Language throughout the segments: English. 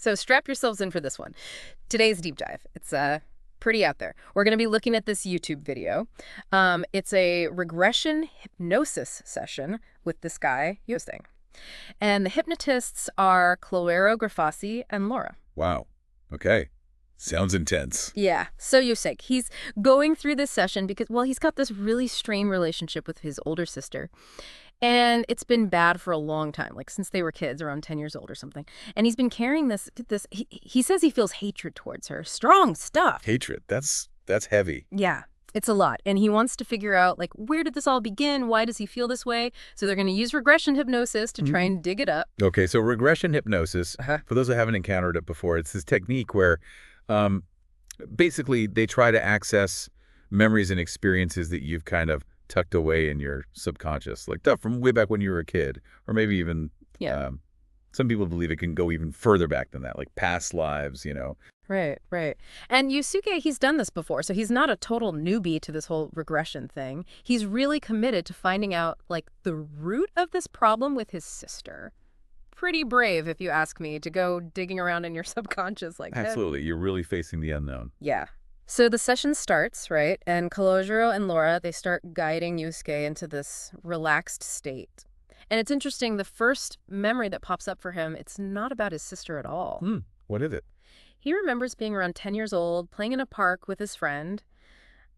So strap yourselves in for this one. Today's deep dive. It's pretty out there. We're going to be looking at this YouTube video. It's a regression hypnosis session with this guy, Yosuke. And the hypnotists are Calogero Grifasi and Laura. Wow. Okay. Sounds intense. Yeah. So Yosuke, he's going through this session because, well, he's got this really strained relationship with his older sister. And it's been bad for a long time, like since they were kids, around 10 years old or something. And he's been carrying he says he feels hatred towards her. Strong stuff. Hatred. That's heavy. Yeah, it's a lot. And he wants to figure out, like, where did this all begin? Why does he feel this way? So they're going to use regression hypnosis to try and dig it up. Okay, so regression hypnosis, for those who haven't encountered it before, it's this technique where basically they try to access memories and experiences that you've kind of tucked away in your subconscious, like stuff from way back when you were a kid, or maybe even, some people believe it can go even further back than that, like past lives, you know. Right, right. And Yosuke, he's done this before, so he's not a total newbie to this whole regression thing. He's really committed to finding out, like, the root of this problem with his sister. Pretty brave, if you ask me, to go digging around in your subconscious like that. Absolutely. You're really facing the unknown. Yeah. So the session starts, right? And Calogero and Laura, they start guiding Yosuke into this relaxed state. And it's interesting, the first memory that pops up for him, it's not about his sister at all. What is it? He remembers being around 10 years old, playing in a park with his friend.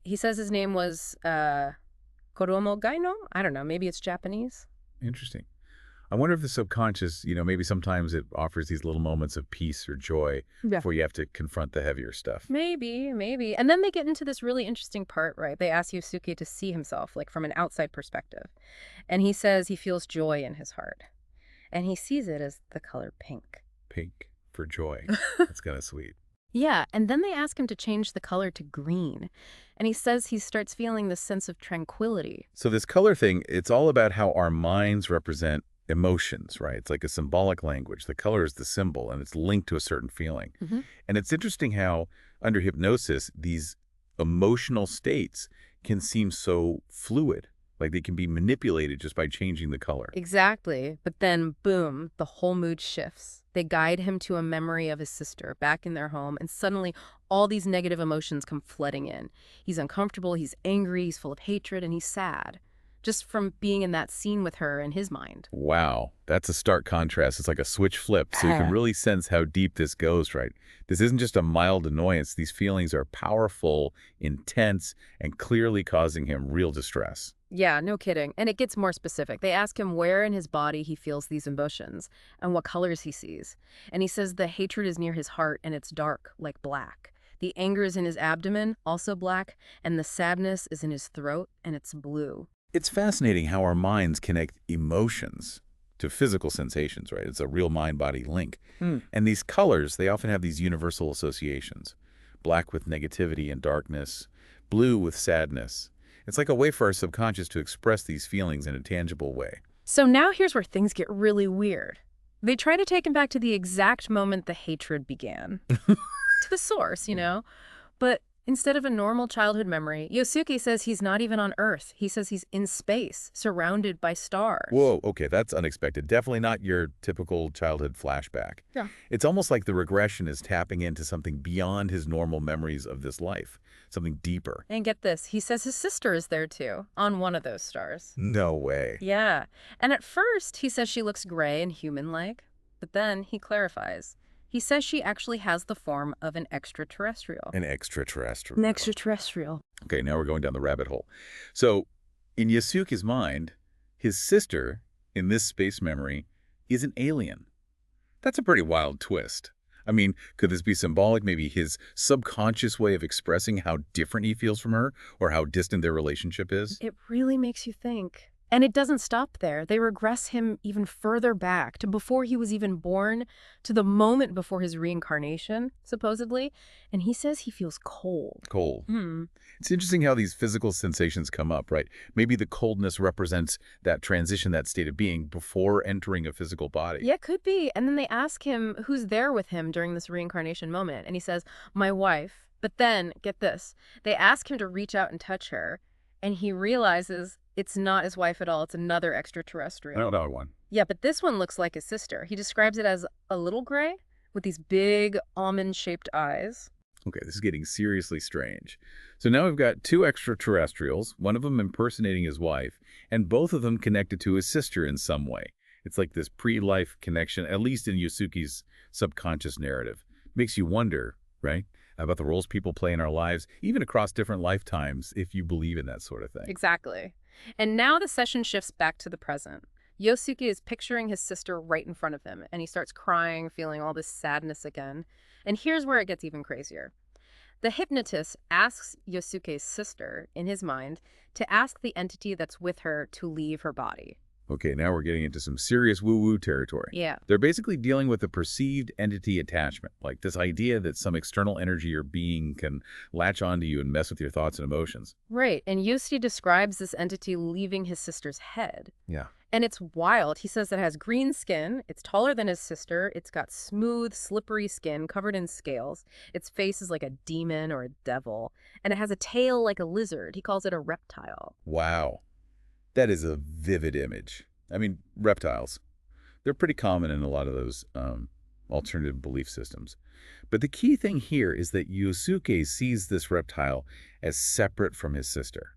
He says his name was Koromo Gaino? I don't know, maybe it's Japanese. Interesting. I wonder if the subconscious, maybe sometimes it offers these little moments of peace or joy before you have to confront the heavier stuff. Maybe. And then they get into this really interesting part, right? They ask Yosuke to see himself, like, from an outside perspective. And he says he feels joy in his heart. And he sees it as the color pink. Pink for joy. That's kind of sweet. Yeah, and then they ask him to change the color to green. And he says he starts feeling this sense of tranquility. So this color thing, it's all about how our minds represent emotions, right? It's like a symbolic language. The color is the symbol, and it's linked to a certain feeling. And it's interesting how, under hypnosis, these emotional states can seem so fluid. Like they can be manipulated just by changing the color. Exactly. But then, boom, the whole mood shifts. They guide him to a memory of his sister back in their home, and suddenly all these negative emotions come flooding in. He's uncomfortable, he's angry, he's full of hatred, and he's sad. Just from being in that scene with her in his mind. Wow, that's a stark contrast. It's like a switch flip, so you can really sense how deep this goes, right? This isn't just a mild annoyance. These feelings are powerful, intense, and clearly causing him real distress. Yeah, no kidding. And it gets more specific. They ask him where in his body he feels these emotions and what colors he sees. And he says the hatred is near his heart and it's dark, like black. The anger is in his abdomen, also black, and the sadness is in his throat and it's blue. It's fascinating how our minds connect emotions to physical sensations, right? It's a real mind-body link. And these colors, they often have these universal associations. Black with negativity and darkness, blue with sadness. It's like a way for our subconscious to express these feelings in a tangible way. So now here's where things get really weird. They try to take him back to the exact moment the hatred began. To the source, But instead of a normal childhood memory, Yosuke says he's not even on Earth. He says he's in space, surrounded by stars. Whoa, okay, that's unexpected. Definitely not your typical childhood flashback. Yeah. It's almost like the regression is tapping into something beyond his normal memories of this life, something deeper. And get this, he says his sister is there too, on one of those stars. No way. Yeah. And at first, he says she looks gray and human-like, but then he clarifies. He says she actually has the form of an extraterrestrial. An extraterrestrial. An extraterrestrial. Okay, now we're going down the rabbit hole. So, in Yosuke's mind, his sister, in this space memory, is an alien. That's a pretty wild twist. I mean, could this be symbolic? Maybe his subconscious way of expressing how different he feels from her, or how distant their relationship is? It really makes you think. And it doesn't stop there. They regress him even further back to before he was even born, to the moment before his reincarnation, supposedly. And he says he feels cold. Cold. It's interesting how these physical sensations come up, right? Maybe the coldness represents that transition, that state of being before entering a physical body. Yeah, could be. And then they ask him who's there with him during this reincarnation moment. And he says, my wife. But then, get this, they ask him to reach out and touch her. And he realizes it's not his wife at all. It's another extraterrestrial. Another one. Yeah, but this one looks like his sister. He describes it as a little gray, with these big almond-shaped eyes. Okay, this is getting seriously strange. So now we've got two extraterrestrials, one of them impersonating his wife, and both of them connected to his sister in some way. It's like this pre-life connection, at least in Yosuke's subconscious narrative. Makes you wonder, right, about the roles people play in our lives, even across different lifetimes, if you believe in that sort of thing. Exactly. And now the session shifts back to the present. Yosuke is picturing his sister right in front of him, and he starts crying, feeling all this sadness again. And here's where it gets even crazier. The hypnotist asks Yosuke's sister, in his mind, to ask the entity that's with her to leave her body. Okay, now we're getting into some serious woo-woo territory. Yeah. They're basically dealing with a perceived entity attachment, like this idea that some external energy or being can latch onto you and mess with your thoughts and emotions. Right, and Yosuke describes this entity leaving his sister's head. Yeah. And it's wild. He says it has green skin, it's taller than his sister, it's got smooth, slippery skin covered in scales, its face is like a demon or a devil, and it has a tail like a lizard. He calls it a reptile. Wow. That is a vivid image. I mean, reptiles. They're pretty common in a lot of those alternative belief systems. But the key thing here is that Yosuke sees this reptile as separate from his sister,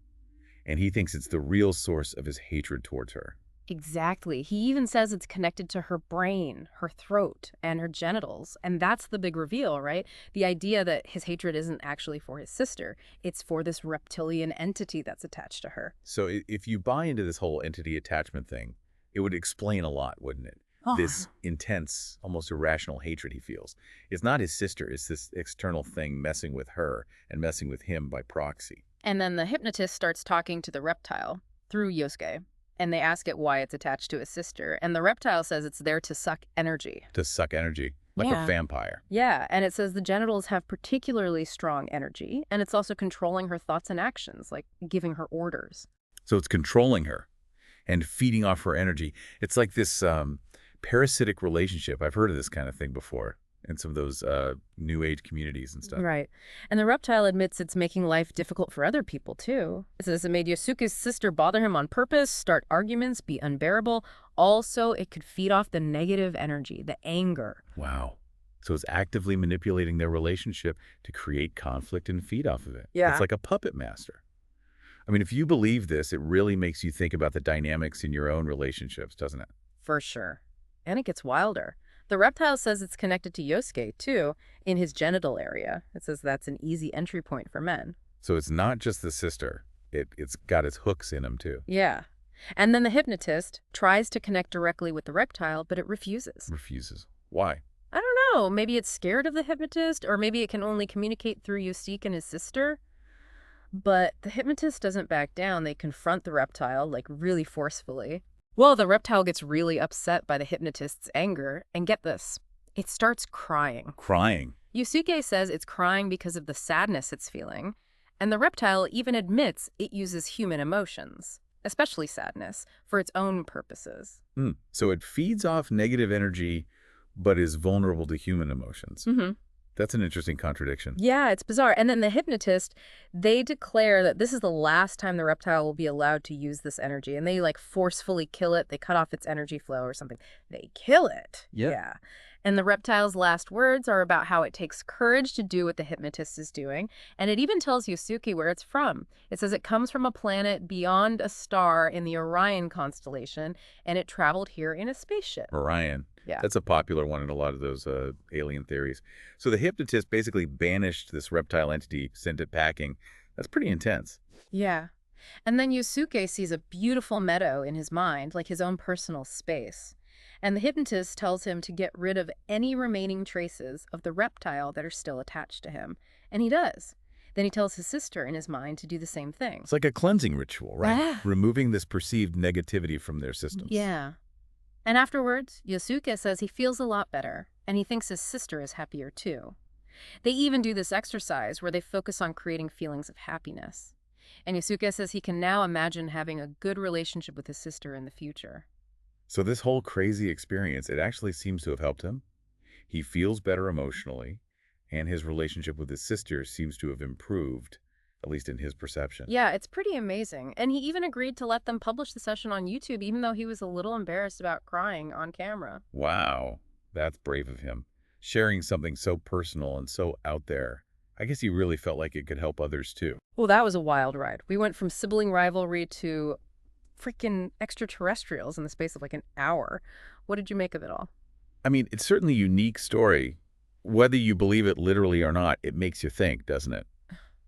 and he thinks it's the real source of his hatred towards her. Exactly. He even says it's connected to her brain, her throat, and her genitals. And that's the big reveal, right? The idea that his hatred isn't actually for his sister. It's for this reptilian entity that's attached to her. So if you buy into this whole entity attachment thing, it would explain a lot, wouldn't it? Oh. This intense, almost irrational hatred he feels. It's not his sister, it's this external thing messing with her and messing with him by proxy. And then the hypnotist starts talking to the reptile through Yosuke. And they ask it why it's attached to his sister. And the reptile says it's there to suck energy. To suck energy, like a vampire. Yeah, and it says the genitals have particularly strong energy, and it's also controlling her thoughts and actions, like giving her orders. So it's controlling her and feeding off her energy. It's like this parasitic relationship. I've heard of this kind of thing before in some of those new age communities and stuff. Right. And the reptile admits it's making life difficult for other people, too. It says it made Yosuke's sister bother him on purpose, start arguments, be unbearable. Also, it could feed off the negative energy, the anger. Wow. So it's actively manipulating their relationship to create conflict and feed off of it. Yeah. It's like a puppet master. I mean, if you believe this, it really makes you think about the dynamics in your own relationships, doesn't it? For sure. And it gets wilder. The reptile says it's connected to Yosuke, too, in his genital area. It says that's an easy entry point for men. So it's not just the sister. It's got its hooks in them, too. Yeah. And then the hypnotist tries to connect directly with the reptile, but it refuses. Refuses. Why? I don't know. Maybe it's scared of the hypnotist, or maybe it can only communicate through Yosuke and his sister. But the hypnotist doesn't back down. They confront the reptile, like really forcefully. Well, the reptile gets really upset by the hypnotist's anger, and get this, it starts crying. Crying. Yosuke says it's crying because of the sadness it's feeling, and the reptile even admits it uses human emotions, especially sadness, for its own purposes. So it feeds off negative energy, but is vulnerable to human emotions. Mm-hmm. That's an interesting contradiction. Yeah, it's bizarre. And then the hypnotist, they declare that this is the last time the reptile will be allowed to use this energy. And they like forcefully kill it. They cut off its energy flow or something. They kill it. Yep. Yeah. And the reptile's last words are about how it takes courage to do what the hypnotist is doing. And it even tells Yosuke where it's from. It says it comes from a planet beyond a star in the Orion constellation, and it traveled here in a spaceship. Orion. Yeah. That's a popular one in a lot of those alien theories. So the hypnotist basically banished this reptile entity, sent it packing. That's pretty intense. Yeah. And then Yosuke sees a beautiful meadow in his mind, like his own personal space. And the hypnotist tells him to get rid of any remaining traces of the reptile that are still attached to him. And he does. Then he tells his sister in his mind to do the same thing. It's like a cleansing ritual, right? Ah. Removing this perceived negativity from their systems. Yeah. And afterwards, Yosuke says he feels a lot better, and he thinks his sister is happier too. They even do this exercise where they focus on creating feelings of happiness. And Yosuke says he can now imagine having a good relationship with his sister in the future. So this whole crazy experience, it actually seems to have helped him. He feels better emotionally, and his relationship with his sister seems to have improved, at least in his perception. Yeah, it's pretty amazing. And he even agreed to let them publish the session on YouTube, even though he was a little embarrassed about crying on camera. Wow, that's brave of him. sharing something so personal and so out there. I guess he really felt like it could help others too. Well, that was a wild ride. We went from sibling rivalry to freaking extraterrestrials in the space of like an hour. What did you make of it all? I mean, it's certainly a unique story. Whether you believe it literally or not, it makes you think, doesn't it?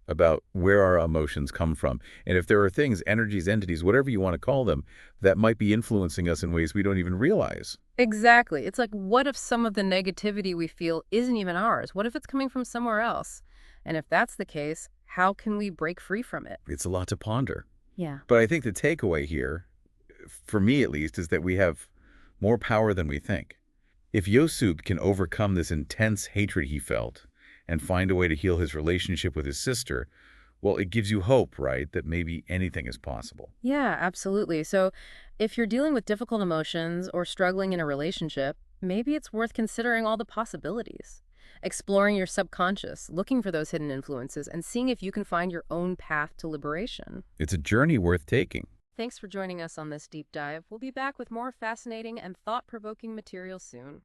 About where our emotions come from. And if there are things, energies, entities, whatever you want to call them, that might be influencing us in ways we don't even realize. Exactly. It's like, what if some of the negativity we feel isn't even ours? What if it's coming from somewhere else? And if that's the case, how can we break free from it? It's a lot to ponder. Yeah. But I think the takeaway here, for me at least, is that we have more power than we think. If Yosuke can overcome this intense hatred he felt and find a way to heal his relationship with his sister, well, it gives you hope, right, that maybe anything is possible. Yeah, absolutely. So if you're dealing with difficult emotions or struggling in a relationship, maybe it's worth considering all the possibilities. Exploring your subconscious, looking for those hidden influences, and seeing if you can find your own path to liberation. It's a journey worth taking. Thanks for joining us on this deep dive. We'll be back with more fascinating and thought-provoking material soon.